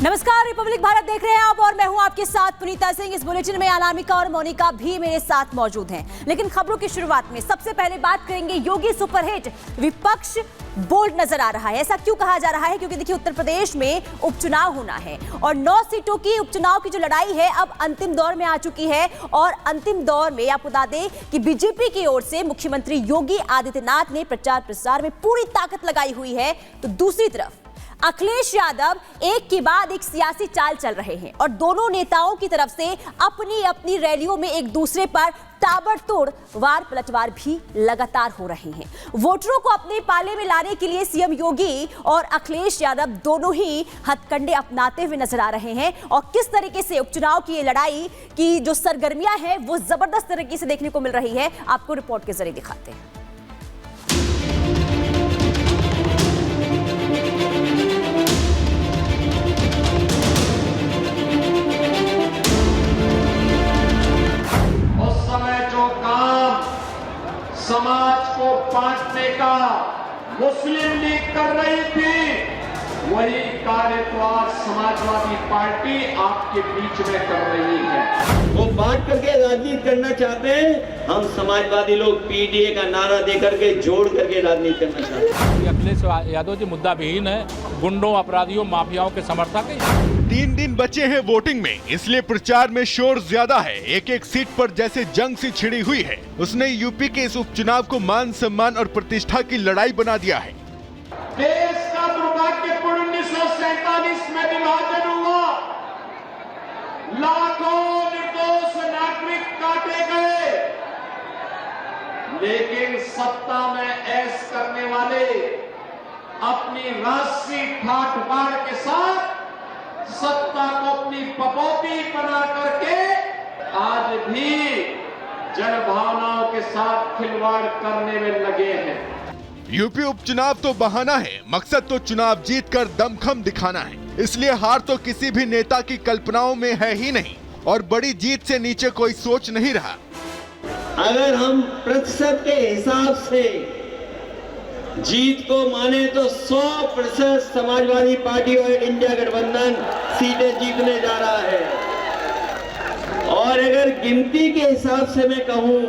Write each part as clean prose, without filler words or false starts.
नमस्कार, रिपब्लिक भारत देख रहे हैं आप और मैं हूं आपके साथ पुनीता सिंह। इस बुलेटिन में अनामिका और मोनिका भी मेरे साथ मौजूद हैं। लेकिन खबरों की शुरुआत में सबसे पहले बात करेंगे योगी सुपरहिट। विपक्ष बोल्ड नजर आ रहा है। ऐसा क्यों कहा जा रहा है? क्योंकि देखिए, उत्तर प्रदेश में उपचुनाव होना है और 9 सीटों की उपचुनाव की जो लड़ाई है अब अंतिम दौर में आ चुकी है। और अंतिम दौर में आपको बता दें कि बीजेपी की ओर से मुख्यमंत्री योगी आदित्यनाथ ने प्रचार प्रसार में पूरी ताकत लगाई हुई है, तो दूसरी तरफ अखिलेश यादव एक के बाद एक सियासी चाल चल रहे हैं और दोनों नेताओं की तरफ से अपनी अपनी रैलियों में एक दूसरे पर ताबड़तोड़ वार पलटवार भी लगातार हो रहे हैं। वोटरों को अपने पाले में लाने के लिए सीएम योगी और अखिलेश यादव दोनों ही हथकंडे अपनाते हुए नजर आ रहे हैं। और किस तरीके से उपचुनाव की ये लड़ाई की जो सरगर्मियां हैं वो जबरदस्त तरीके से देखने को मिल रही है, आपको रिपोर्ट के जरिए दिखाते हैं। समाज को बांटने का मुस्लिम लीग कर रही थी, वही कार्य तो आज समाजवादी पार्टी आपके बीच में कर रही है। वो बांट करके राजनीति करना चाहते हैं, हम समाजवादी लोग पीडीए का नारा दे करके जोड़ करके राजनीति करना चाहते हैं। अखिलेश यादव जी मुद्दा विहीन है, गुंडों, अपराधियों, माफियाओं के समर्थक है। 3 दिन बचे हैं वोटिंग में, इसलिए प्रचार में शोर ज्यादा है। एक एक सीट पर जैसे जंग सी छिड़ी हुई है। उसने यूपी के इस उपचुनाव को मान सम्मान और प्रतिष्ठा की लड़ाई बना दिया है। देश का दुर्भाग्यपूर्ण 1947 में विभाजन हुआ, लाखों निर्दोष नागरिक काटे गए, लेकिन सत्ता में ऐश करने वाले अपनी राष्ट्रीय ठाट बाट के साथ सत्ता को अपनी पपौती बना करके आज भी जनभावनाओं के साथ खिलवाड़ करने में लगे हैं। यूपी उपचुनाव तो बहाना है, मकसद तो चुनाव जीतकर दमखम दिखाना है। इसलिए हार तो किसी भी नेता की कल्पनाओं में है ही नहीं और बड़ी जीत से नीचे कोई सोच नहीं रहा। अगर हम प्रतिशत के हिसाब से जीत को माने तो 100% समाजवादी पार्टी और इंडिया गठबंधन सीटें जीतने जा रहा है। और अगर गिनती के हिसाब से मैं कहूं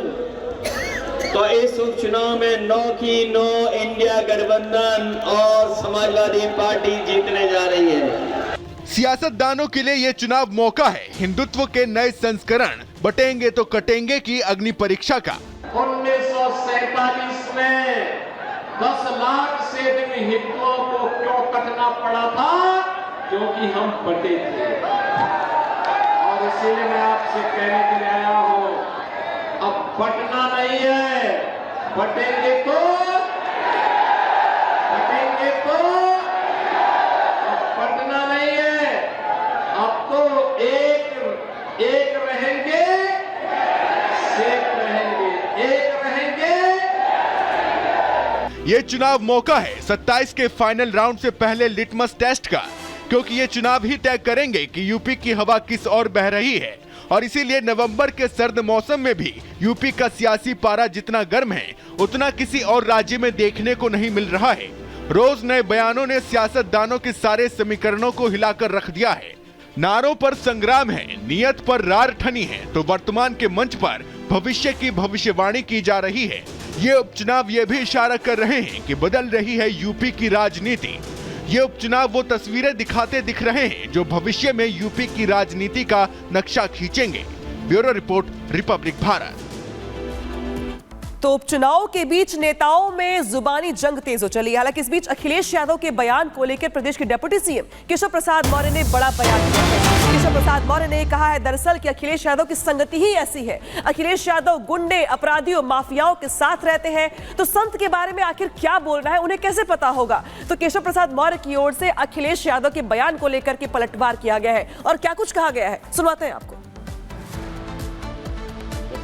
तो इस उपचुनाव में 9 की 9 इंडिया गठबंधन और समाजवादी पार्टी जीतने जा रही है। सियासतदानों के लिए ये चुनाव मौका है हिंदुत्व के नए संस्करण बटेंगे तो कटेंगे की अग्नि परीक्षा का। 1947 में 10 लाख से अधिक हिंदुओं को क्यों कटना पड़ा था? क्योंकि हम बटे थे। और इसीलिए मैं आपसे कहने के लिए आया हूं, अब बटना नहीं है, बटेंगे तो अब बटना नहीं है, अब तो एक रहेंगे, सेफ रहेंगे, एक रहेंगे। ये चुनाव मौका है 27 के फाइनल राउंड से पहले लिटमस टेस्ट का, क्योंकि ये चुनाव ही तय करेंगे कि यूपी की हवा किस ओर बह रही है। और इसीलिए नवंबर के सर्द मौसम में भी यूपी का सियासी पारा जितना गर्म है उतना किसी और राज्य में देखने को नहीं मिल रहा है। रोज नए बयानों ने सियासतदानों के सारे समीकरणों को हिलाकर रख दिया है। नारों पर संग्राम है, नियत पर रार ठनी है, तो वर्तमान के मंच पर भविष्य की भविष्यवाणी की जा रही है। ये उपचुनाव ये भी इशारा कर रहे हैं कि बदल रही है यूपी की राजनीति। ये उपचुनाव वो तस्वीरें दिखाते दिख रहे हैं जो भविष्य में यूपी की राजनीति का नक्शा खींचेंगे। Bureau report, Republic Bharat. तो उपचुनाव के बीच नेताओं में जुबानी जंग तेज हो चली। हालांकि इस बीच अखिलेश यादव के बयान को लेकर प्रदेश के डिप्टी सीएम केशव प्रसाद मौर्य ने बड़ा बयान दिया है। केशव प्रसाद मौर्य ने कहा है दरअसल कि अखिलेश यादव की संगति ही ऐसी है। अखिलेश यादव गुंडे, अपराधियों, माफियाओं के साथ रहते हैं, तो संत के बारे में आखिर क्या बोल रहा है उन्हें कैसे पता होगा। तो केशव प्रसाद मौर्य की ओर से अखिलेश यादव के बयान को लेकर के पलटवार किया गया है और क्या कुछ कहा गया है सुनवाते हैं आपको।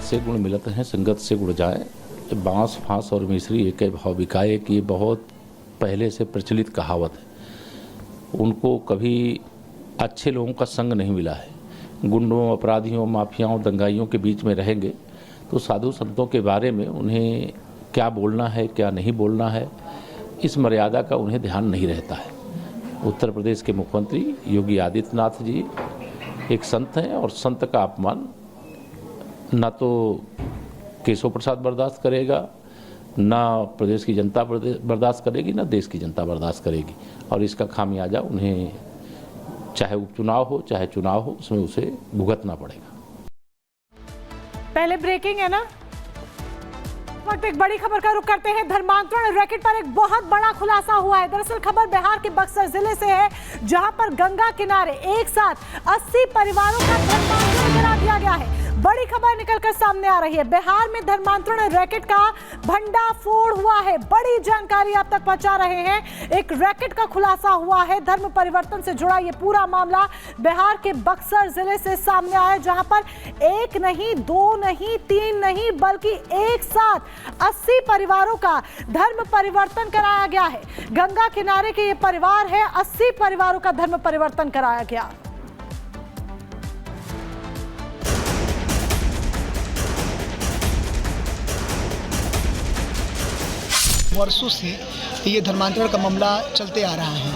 से गुण मिलत हैं, संगत से गुण जाए, बांस फांस और मिश्री एक भाव बिकाए की ये बहुत पहले से प्रचलित कहावत है। उनको कभी अच्छे लोगों का संग नहीं मिला है। गुंडों, अपराधियों, माफियाओं, दंगाइयों के बीच में रहेंगे तो साधु संतों के बारे में उन्हें क्या बोलना है, क्या नहीं बोलना है, इस मर्यादा का उन्हें ध्यान नहीं रहता है। उत्तर प्रदेश के मुख्यमंत्री योगी आदित्यनाथ जी एक संत हैं और संत का अपमान न तो केशव प्रसाद बर्दाश्त करेगा, ना प्रदेश की जनता बर्दाश्त करेगी, ना देश की जनता बर्दाश्त करेगी। और इसका खामियाजा उन्हें चाहे उपचुनाव हो चाहे चुनाव हो उसमें उसे भुगतना पड़ेगा। पहले ब्रेकिंग है ना, वक्त एक बड़ी खबर का रुख करते हैं। धर्मांतरण रैकेट पर एक बहुत बड़ा खुलासा हुआ है। दरअसल खबर बिहार के बक्सर जिले से है, जहां पर गंगा किनारे एक साथ 80 परिवारों का धर्मांतरण करा दिया गया है। बड़ी खबर निकलकर सामने आ रही है। बिहार में धर्मांतरण रैकेट का भंडाफोड़ हुआ है। बड़ी जानकारी आप तक पहुंचा रहे हैं। एक रैकेट का खुलासा हुआ है। धर्म परिवर्तन से जुड़ा ये पूरा मामला बिहार के बक्सर जिले से सामने आया, जहां पर एक नहीं, दो नहीं, तीन नहीं, बल्कि एक साथ 80 परिवारों का धर्म परिवर्तन कराया गया है। गंगा किनारे के ये परिवार है, 80 परिवारों का धर्म परिवर्तन कराया गया। वर्षों से ये धर्मांतरण का मामला चलते आ रहा है।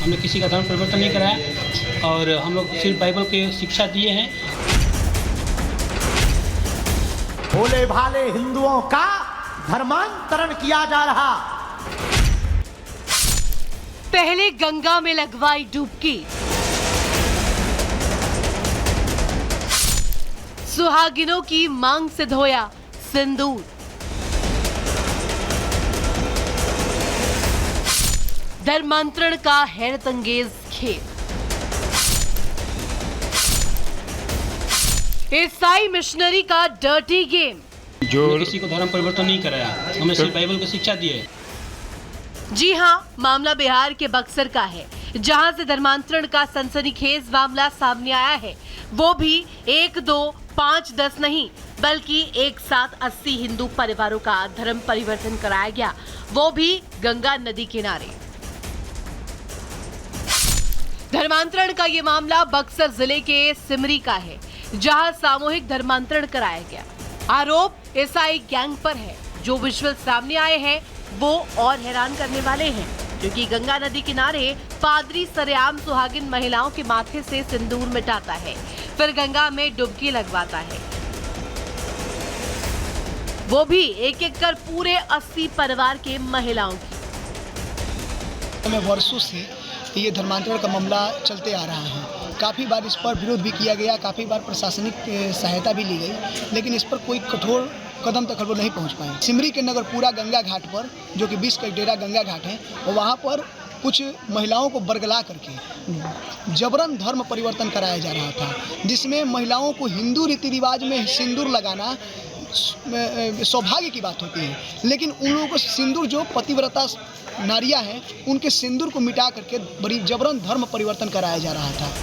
हमने किसी का धर्म परिवर्तन नहीं कराया और हम लोग सिर्फ बाइबल की शिक्षा दिए हैं। भोले भाले हिंदुओं का धर्मांतरण किया जा रहा। पहले गंगा में लगवाई डुबकी, सुहागिनों की मांग से धोया सिंदूर, धर्मांतरण का हैरतअंगेज खेल। ईसाई मिशनरी का डर्टी गेम। हमने किसी को धर्म परिवर्तन नहीं कराया, हमने सिर्फ बाइबल की शिक्षा दी है। जी हां, मामला बिहार के बक्सर का है, जहां से धर्मांतरण का सनसनीखेज मामला सामने आया है। वो भी 1, 2, 5, 10 नहीं, बल्कि एक साथ 80 हिंदू परिवारों का धर्म परिवर्तन कराया गया, वो भी गंगा नदी किनारे। धर्मांतरण का ये मामला बक्सर जिले के सिमरी का है, जहां सामूहिक धर्मांतरण कराया गया। आरोप ईसाई गैंग पर है। जो विजुअल सामने आए हैं वो और हैरान करने वाले हैं, क्योंकि गंगा नदी किनारे पादरी सरेआम सुहागिन महिलाओं के माथे से सिंदूर मिटाता है, फिर गंगा में डुबकी लगवाता है, वो भी एक एक कर पूरे 80 परिवार के महिलाओं की। वर्षों से ये धर्मांतरण का मामला चलते आ रहा है। काफ़ी बार इस पर विरोध भी किया गया, काफ़ी बार प्रशासनिक सहायता भी ली गई, लेकिन इस पर कोई कठोर कदम तक वो नहीं पहुंच पाए। सिमरी के नगर पूरा गंगा घाट पर, जो कि 20 का डेरा गंगा घाट है, और वहाँ पर कुछ महिलाओं को बरगला करके जबरन धर्म परिवर्तन कराया जा रहा था, जिसमें महिलाओं को हिंदू रीति रिवाज में सिंदूर लगाना सौभाग्य की बात होती है, लेकिन उन लोगों को सिंदूर, जो पतिव्रता नारियां हैं, उनके सिंदूर को मिटा करके बड़ी जबरन धर्म परिवर्तन कराया जा रहा था।